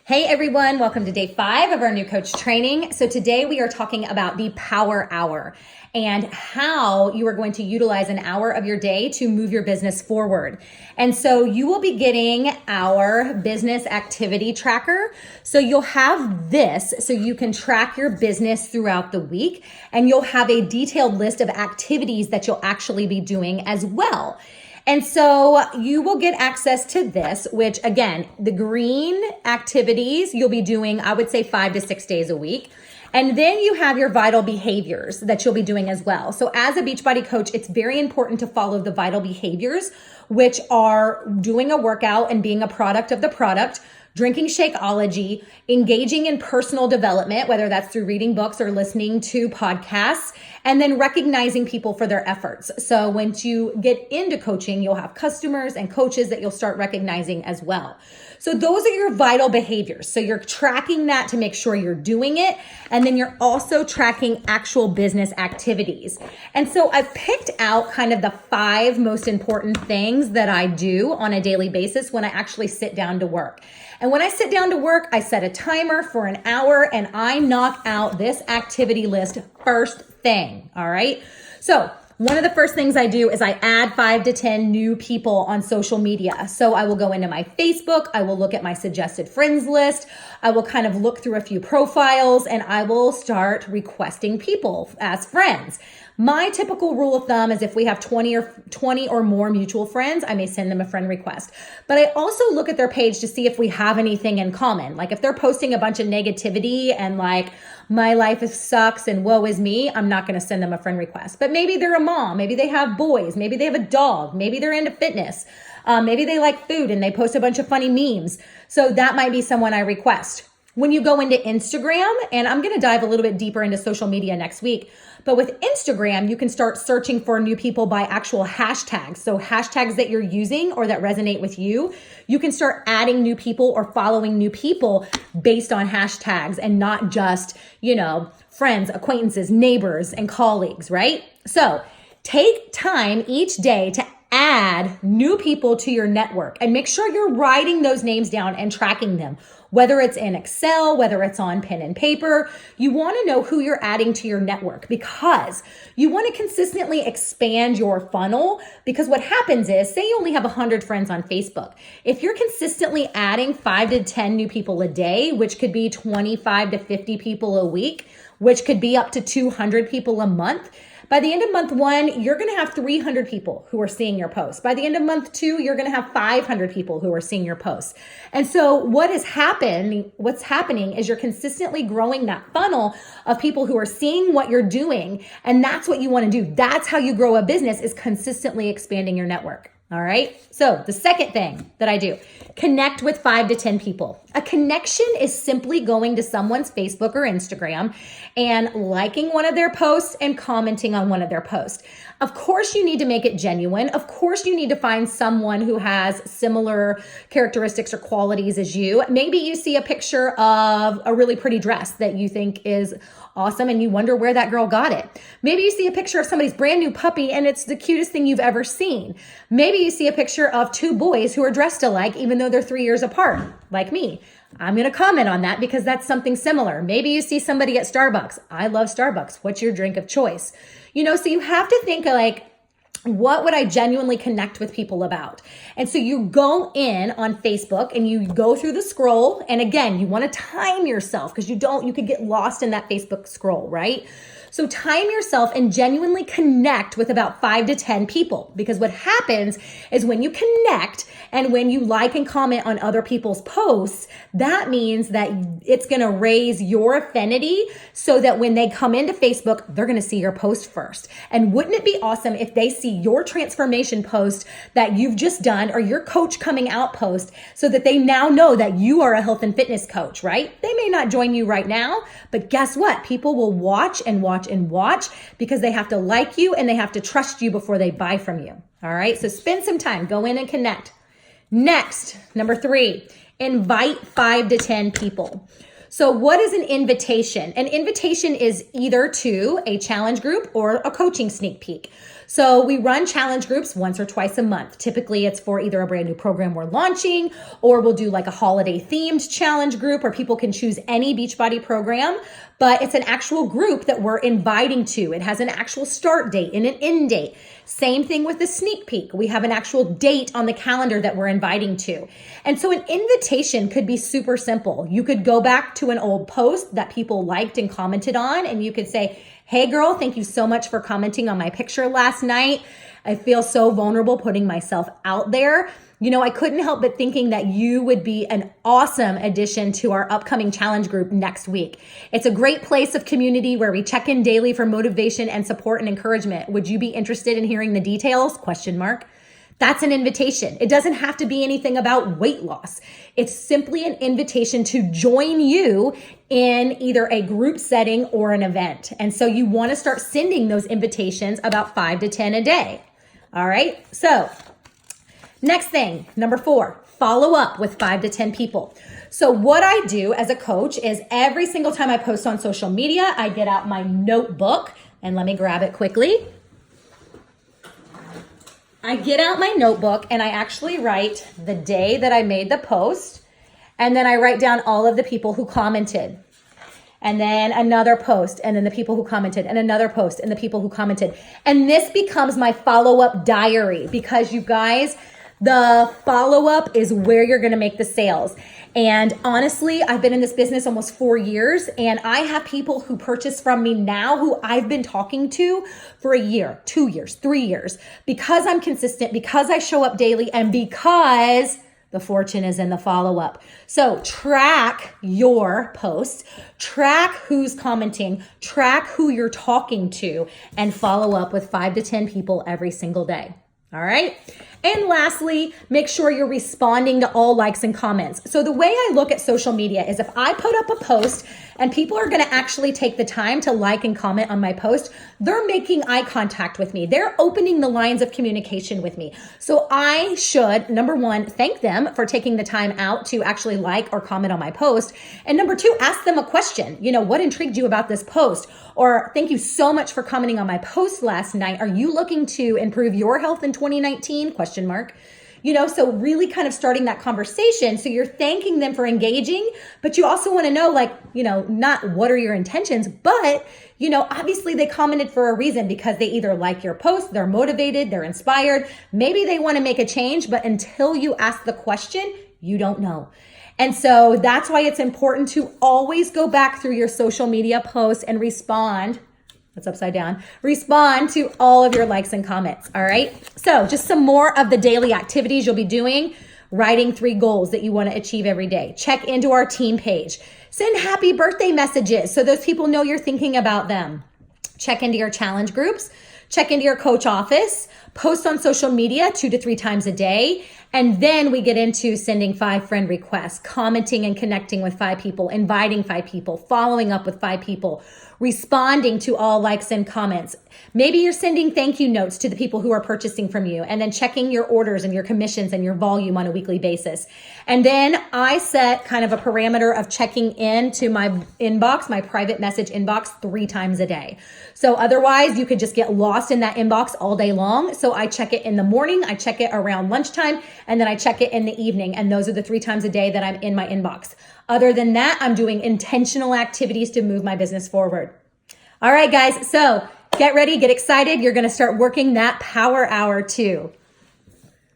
Hey everyone, welcome to day 5 of our new coach training. So today we are talking about the power hour and how you are going to utilize an hour of your day to move your business forward. And so you will be getting our business activity tracker. So you'll have this so you can track your business throughout the week, and you'll have a detailed list of activities that you'll actually be doing as well. And so you will get access to this, which again, the green activities you'll be doing, I would say 5 to 6 days a week. And then you have your vital behaviors that you'll be doing as well. So as a Beachbody coach, it's very important to follow the vital behaviors, which are doing a workout and being a product of the product, drinking Shakeology, engaging in personal development, whether that's through reading books or listening to podcasts, and then recognizing people for their efforts. So once you get into coaching, you'll have customers and coaches that you'll start recognizing as well. So those are your vital behaviors. So you're tracking that to make sure you're doing it. And then you're also tracking actual business activities. And so I've picked out kind of the 5 most important things that I do on a daily basis when I actually sit down to work. And when I sit down to work, I set a timer for an hour and I knock out this activity list first thing. All right. So one of the first things I do is I add 5 to 10 new people on social media. So I will go into my Facebook, I will look at my suggested friends list, I will kind of look through a few profiles, and I will start requesting people as friends. My typical rule of thumb is if we have 20 or more mutual friends, I may send them a friend request. But I also look at their page to see if we have anything in common. Like if they're posting a bunch of negativity and like, my life sucks and woe is me, I'm not going to send them a friend request. But maybe they're a mom, maybe they have boys, maybe they have a dog, maybe they're into fitness, maybe they like food and they post a bunch of funny memes. So that might be someone I request. When you go into Instagram, and I'm going to dive a little bit deeper into social media next week, but with Instagram, you can start searching for new people by actual hashtags. So hashtags that you're using or that resonate with you, you can start adding new people or following new people based on hashtags and not just, friends, acquaintances, neighbors, and colleagues, right? So take time each day to add new people to your network and make sure you're writing those names down and tracking them. Whether it's in Excel, whether it's on pen and paper, you want to know who you're adding to your network because you want to consistently expand your funnel. Because what happens is, say you only have 100 friends on Facebook. If you're consistently adding 5 to 10 new people a day, which could be 25 to 50 people a week, which could be up to 200 people a month, by the end of month 1, you're going to have 300 people who are seeing your posts. By the end of month 2, you're going to have 500 people who are seeing your posts. And so what's happening is you're consistently growing that funnel of people who are seeing what you're doing. And that's what you want to do. That's how you grow a business, is consistently expanding your network. All right. So the second thing that I do, connect with 5 to 10 people. A connection is simply going to someone's Facebook or Instagram and liking one of their posts and commenting on one of their posts. Of course, you need to make it genuine. Of course, you need to find someone who has similar characteristics or qualities as you. Maybe you see a picture of a really pretty dress that you think is awesome and you wonder where that girl got it. Maybe you see a picture of somebody's brand new puppy and it's the cutest thing you've ever seen. Maybe you see a picture of 2 boys who are dressed alike even though they're 3 years apart, like me. I'm going to comment on that because that's something similar. Maybe you see somebody at Starbucks. I love Starbucks. What's your drink of choice? So you have to think like, what would I genuinely connect with people about? And so you go in on Facebook and you go through the scroll. And again, you want to time yourself because you could get lost in that Facebook scroll, right? So time yourself and genuinely connect with about 5 to 10 people, because what happens is when you connect and when you like and comment on other people's posts, that means that it's going to raise your affinity so that when they come into Facebook, they're going to see your post first. And wouldn't it be awesome if they see your transformation post that you've just done or your coach coming out post so that they now know that you are a health and fitness coach, right? They may not join you right now, but guess what? People will watch and watch and watch because they have to like you and they have to trust you before they buy from you. All right. So spend some time, go in and connect. Next, number 3, invite 5 to 10 people. So what is an invitation? An invitation is either to a challenge group or a coaching sneak peek. So we run challenge groups once or twice a month. Typically it's for either a brand new program we're launching, or we'll do like a holiday themed challenge group where people can choose any Beachbody program, but it's an actual group that we're inviting to. It has an actual start date and an end date. Same thing with the sneak peek. We have an actual date on the calendar that we're inviting to. And so an invitation could be super simple. You could go back to an old post that people liked and commented on, and you could say, hey girl, thank you so much for commenting on my picture last night. I feel so vulnerable putting myself out there. You know, I couldn't help but thinking that you would be an awesome addition to our upcoming challenge group next week. It's a great place of community where we check in daily for motivation and support and encouragement. Would you be interested in hearing the details? Question mark. That's an invitation. It doesn't have to be anything about weight loss. It's simply an invitation to join you in either a group setting or an event. And so you want to start sending those invitations, about 5 to 10 a day. All right. So next thing, number 4, follow up with 5 to 10 people. So what I do as a coach is every single time I post on social media, I get out my notebook, and let me grab it quickly. I get out my notebook and I actually write the day that I made the post, and then I write down all of the people who commented, and then another post, and then the people who commented, and another post, and the people who commented. And this becomes my follow-up diary, because you guys, the follow-up is where you're going to make the sales. And honestly, I've been in this business almost 4 years, and I have people who purchase from me now who I've been talking to for a year, 2 years, 3 years, because I'm consistent, because I show up daily, and because the fortune is in the follow-up. So track your posts, track who's commenting, track who you're talking to, and follow up with 5 to 10 people every single day. All right. And lastly, make sure you're responding to all likes and comments. So the way I look at social media is if I put up a post and people are going to actually take the time to like and comment on my post, they're making eye contact with me. They're opening the lines of communication with me. So I should, number 1, thank them for taking the time out to actually like or comment on my post. And number 2, ask them a question. You know, what intrigued you about this post? Or thank you so much for commenting on my post last night. Are you looking to improve your health in 2019? Question mark. You know, so really kind of starting that conversation. So you're thanking them for engaging, but you also want to know, like, you know, not what are your intentions, but, you know, obviously they commented for a reason, because they either like your post, they're motivated, they're inspired, maybe they want to make a change, but until you ask the question, you don't know. And so that's why it's important to always go back through your social media posts and respond. That's upside down. Respond to all of your likes and comments. All right. So just some more of the daily activities you'll be doing. Writing 3 goals that you want to achieve every day. Check into our team page. Send happy birthday messages so those people know you're thinking about them. Check into your challenge groups. Check into your coach office. Post on social media 2 to 3 times a day. And then we get into sending 5 friend requests, commenting and connecting with 5 people, inviting 5 people, following up with 5 people, responding to all likes and comments. Maybe you're sending thank you notes to the people who are purchasing from you, and then checking your orders and your commissions and your volume on a weekly basis. And then I set kind of a parameter of checking into my inbox, my private message inbox, 3 times a day. So otherwise you could just get lost in that inbox all day long. So I check it in the morning, I check it around lunchtime, and then I check it in the evening. And those are the 3 times a day that I'm in my inbox. Other than that, I'm doing intentional activities to move my business forward. All right, guys. So get ready, get excited. You're going to start working that power hour too.